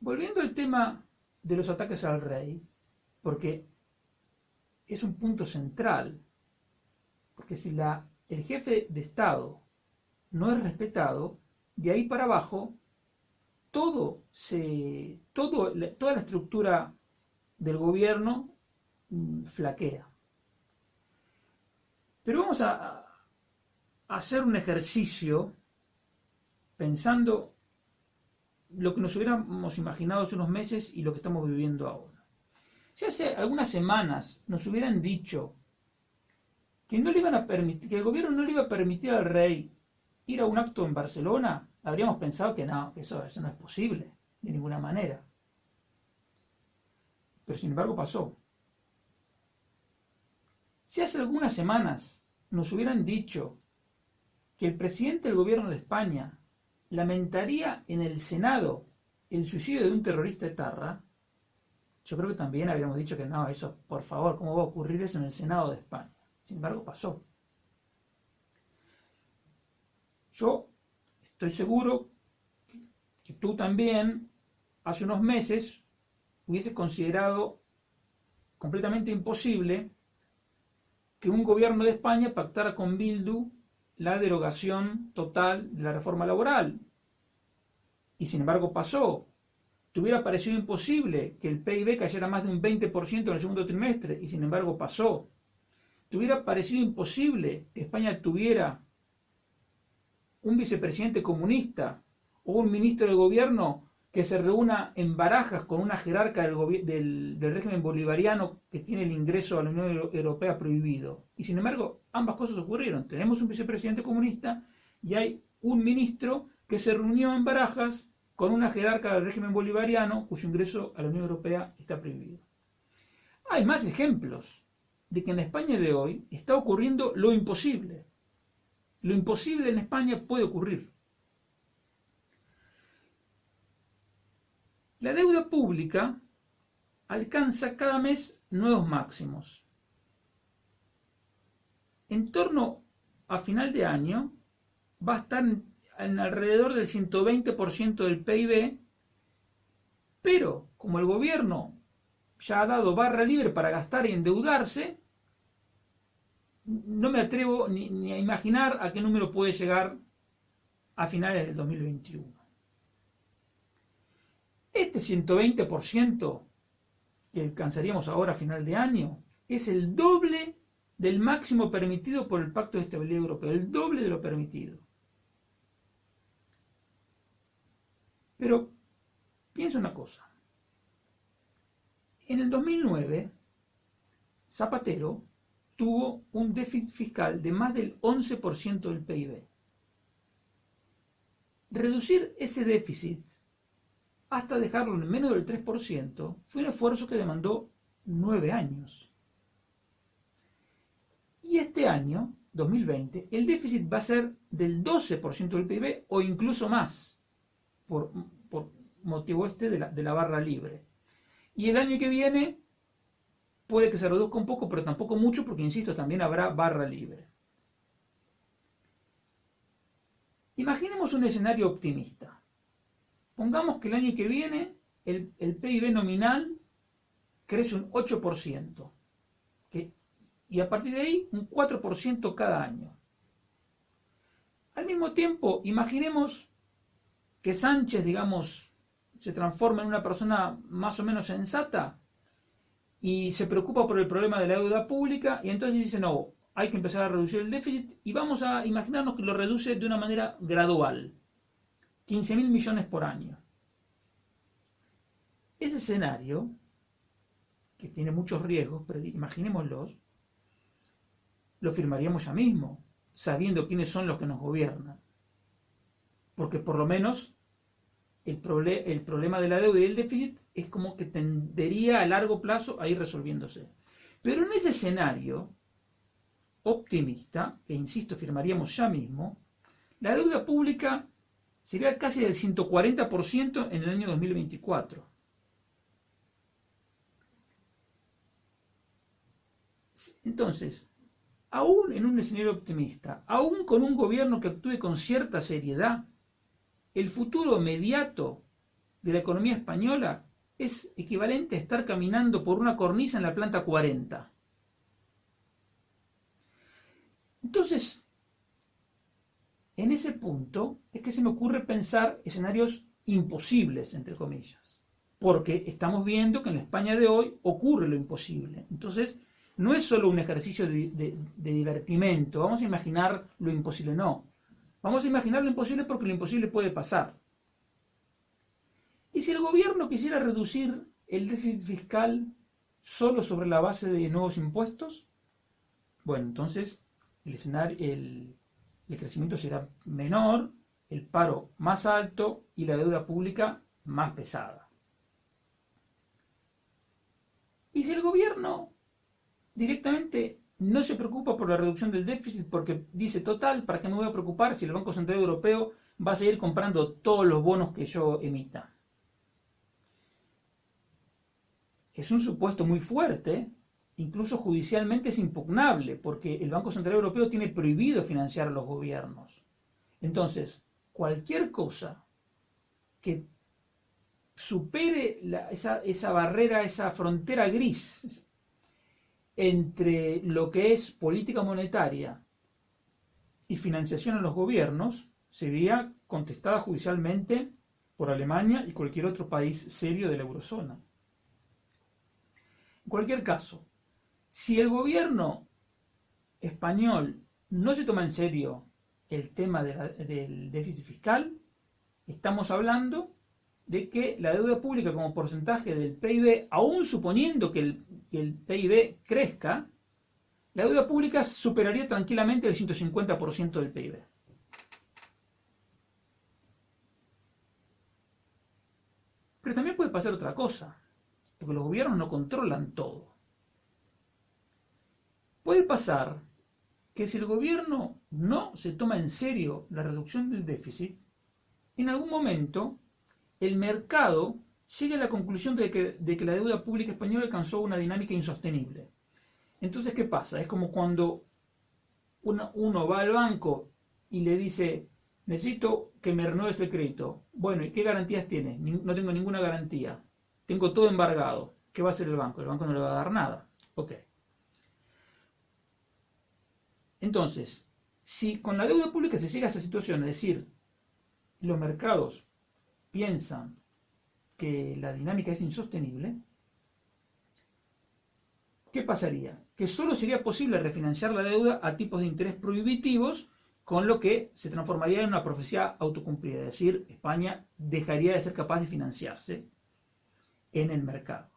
Volviendo al tema de los ataques al rey, porque es un punto central, porque si el jefe de Estado no es respetado, de ahí para abajo, toda la estructura del gobierno flaquea. Pero vamos a hacer un ejercicio pensando lo que nos hubiéramos imaginado hace unos meses y lo que estamos viviendo ahora. Si hace algunas semanas nos hubieran dicho que no le iban a permitir, que el gobierno no le iba a permitir al rey ir a un acto en Barcelona, habríamos pensado que no, que eso no es posible, de ninguna manera. Pero sin embargo pasó. Si hace algunas semanas nos hubieran dicho que el presidente del gobierno de España lamentaría en el Senado el suicidio de un terrorista etarra, yo creo que también habríamos dicho que no, eso, por favor, ¿cómo va a ocurrir eso en el Senado de España? Sin embargo, pasó. Yo estoy seguro que tú también, hace unos meses, hubieses considerado completamente imposible que un gobierno de España pactara con Bildu la derogación total de la reforma laboral. Y sin embargo pasó. Te hubiera parecido imposible que el PIB cayera más de un 20% en el segundo trimestre, y sin embargo pasó. Te hubiera parecido imposible que España tuviera un vicepresidente comunista o un ministro del gobierno que se reúna en Barajas con una jerarca del régimen bolivariano que tiene el ingreso a la Unión Europea prohibido. Y sin embargo, ambas cosas ocurrieron. Tenemos un vicepresidente comunista y hay un ministro que se reunió en Barajas con una jerarca del régimen bolivariano cuyo ingreso a la Unión Europea está prohibido. Hay más ejemplos de que en la España de hoy está ocurriendo lo imposible. Lo imposible en España puede ocurrir. La deuda pública alcanza cada mes nuevos máximos. En torno a final de año va a estar en alrededor del 120% del PIB, pero como el gobierno ya ha dado barra libre para gastar y endeudarse, no me atrevo ni a imaginar a qué número puede llegar a finales del 2021. Este 120% que alcanzaríamos ahora a final de año es el doble del máximo permitido por el Pacto de Estabilidad Europeo, el doble de lo permitido. Pero piensa una cosa. En el 2009, Zapatero tuvo un déficit fiscal de más del 11% del PIB. Reducir ese déficit hasta dejarlo en menos del 3% fue un esfuerzo que demandó 9 años. Y este año, 2020, el déficit va a ser del 12% del PIB o incluso más, por motivo de la barra libre. Y el año que viene puede que se reduzca un poco, pero tampoco mucho, porque, insisto, también habrá barra libre. Imaginemos un escenario optimista. Pongamos que el año que viene el PIB nominal crece un 8%, y a partir de ahí un 4% cada año. Al mismo tiempo, imaginemos que Sánchez, digamos, se transforma en una persona más o menos sensata y se preocupa por el problema de la deuda pública, y entonces dice, no, hay que empezar a reducir el déficit, y vamos a imaginarnos que lo reduce de una manera gradual, 15.000 millones por año. Ese escenario, que tiene muchos riesgos, pero imaginémoslos, lo firmaríamos ya mismo, sabiendo quiénes son los que nos gobiernan. Porque por lo menos el problema de la deuda y el déficit es como que tendería a largo plazo a ir resolviéndose. Pero en ese escenario optimista, que insisto, firmaríamos ya mismo, la deuda pública sería casi del 140% en el año 2024. Entonces, aún en un escenario optimista, aún con un gobierno que actúe con cierta seriedad, el futuro inmediato de la economía española es equivalente a estar caminando por una cornisa en la planta 40. Entonces, en ese punto es que se me ocurre pensar escenarios imposibles, entre comillas, porque estamos viendo que en la España de hoy ocurre lo imposible. Entonces, no es solo un ejercicio de divertimento, vamos a imaginar lo imposible, no. Vamos a imaginar lo imposible porque lo imposible puede pasar. ¿Y si el gobierno quisiera reducir el déficit fiscal solo sobre la base de nuevos impuestos? Bueno, entonces el crecimiento será menor, el paro más alto y la deuda pública más pesada. Y si el gobierno directamente no se preocupa por la reducción del déficit porque dice, total, ¿para qué me voy a preocupar si el Banco Central Europeo va a seguir comprando todos los bonos que yo emita? Es un supuesto muy fuerte, incluso judicialmente es impugnable, porque el Banco Central Europeo tiene prohibido financiar a los gobiernos. Entonces, cualquier cosa que supere esa barrera, esa frontera gris entre lo que es política monetaria y financiación a los gobiernos, sería contestada judicialmente por Alemania y cualquier otro país serio de la eurozona. En cualquier caso, si el gobierno español no se toma en serio el tema del déficit fiscal, estamos hablando de que la deuda pública como porcentaje del PIB, aún suponiendo que el PIB crezca, la deuda pública superaría tranquilamente el 150% del PIB. Pero también puede pasar otra cosa, porque los gobiernos no controlan todo. Puede pasar que si el gobierno no se toma en serio la reducción del déficit, en algún momento el mercado llegue a la conclusión de que la deuda pública española alcanzó una dinámica insostenible. Entonces, ¿qué pasa? Es como cuando uno va al banco y le dice, necesito que me renueves el crédito. Bueno, ¿y qué garantías tienes? No tengo ninguna garantía. Tengo todo embargado. ¿Qué va a hacer el banco? El banco no le va a dar nada. Ok. Entonces, si con la deuda pública se llega a esa situación, es decir, los mercados piensan que la dinámica es insostenible, ¿qué pasaría? Que solo sería posible refinanciar la deuda a tipos de interés prohibitivos, con lo que se transformaría en una profecía autocumplida, es decir, España dejaría de ser capaz de financiarse en el mercado.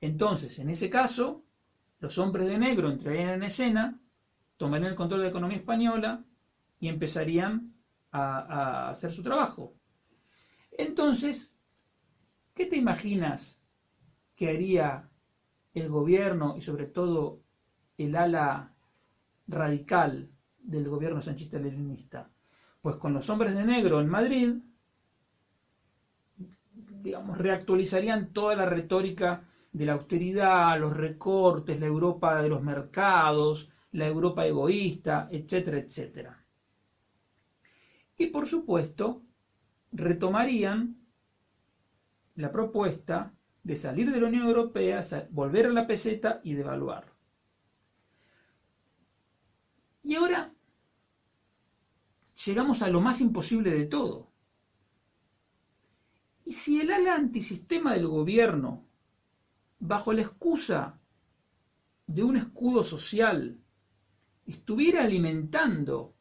Entonces, en ese caso, los hombres de negro entrarían en escena, tomarían el control de la economía española y empezarían a hacer su trabajo. Entonces, ¿qué te imaginas que haría el gobierno y sobre todo el ala radical del gobierno sanchista-leninista? Pues con los hombres de negro en Madrid, digamos, reactualizarían toda la retórica de la austeridad, los recortes, la Europa de los mercados, la Europa egoísta, etcétera, etcétera. Y por supuesto, retomarían la propuesta de salir de la Unión Europea, volver a la peseta y devaluar. Y ahora llegamos a lo más imposible de todo. ¿Y si el ala antisistema del gobierno, bajo la excusa de un escudo social, estuviera alimentando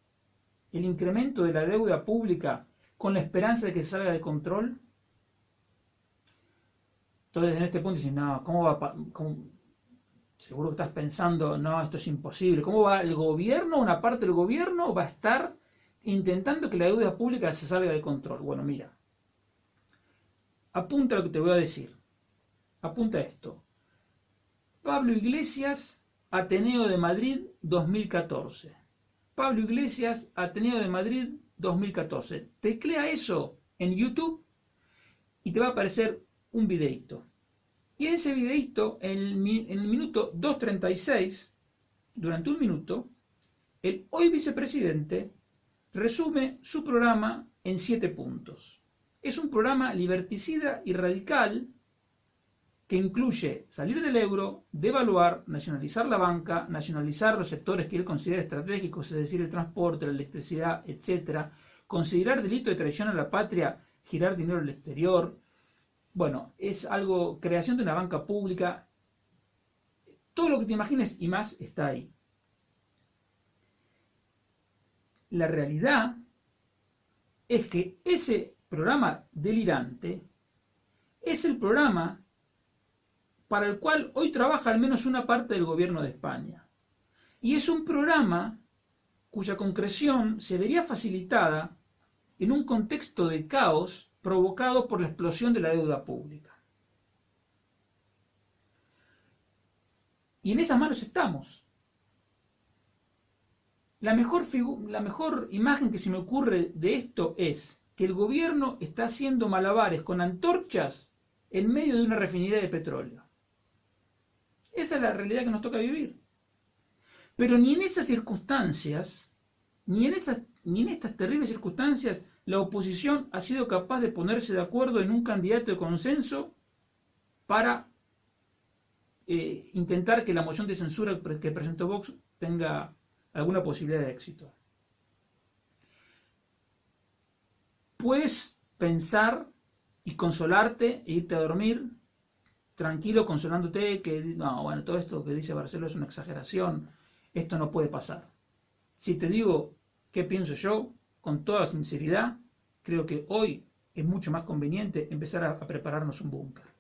el incremento de la deuda pública con la esperanza de que salga de control? Entonces en este punto dicen, no, ¿cómo va? Seguro que estás pensando, no, esto es imposible. ¿Cómo va el gobierno, una parte del gobierno va a estar intentando que la deuda pública se salga de control? Bueno, mira, apunta lo que te voy a decir. Apunta esto. Pablo Iglesias, Ateneo de Madrid, 2014. Pablo Iglesias, Ateneo de Madrid, 2014. Teclea eso en YouTube y te va a aparecer un videito. Y en ese videito, en el minuto 2:36, durante un minuto, el hoy vicepresidente resume su programa en 7 puntos. Es un programa liberticida y radical que incluye salir del euro, devaluar, nacionalizar la banca, nacionalizar los sectores que él considera estratégicos, es decir, el transporte, la electricidad, etc., considerar delito de traición a la patria, girar dinero al exterior. Bueno, es algo, creación de una banca pública, todo lo que te imagines y más está ahí. La realidad es que ese programa delirante es el programa para el cual hoy trabaja al menos una parte del gobierno de España. Y es un programa cuya concreción se vería facilitada en un contexto de caos provocado por la explosión de la deuda pública. Y en esas manos estamos. La mejor imagen que se me ocurre de esto es que el gobierno está haciendo malabares con antorchas en medio de una refinería de petróleo. Esa es la realidad que nos toca vivir. Pero ni en esas circunstancias, ni en estas terribles circunstancias, la oposición ha sido capaz de ponerse de acuerdo en un candidato de consenso para intentar que la moción de censura que presentó Vox tenga alguna posibilidad de éxito. Puedes pensar y consolarte e irte a dormir tranquilo, consolándote que no, bueno, todo esto que dice Barceló es una exageración, esto no puede pasar. Si te digo qué pienso yo, con toda sinceridad, creo que hoy es mucho más conveniente empezar a prepararnos un búnker.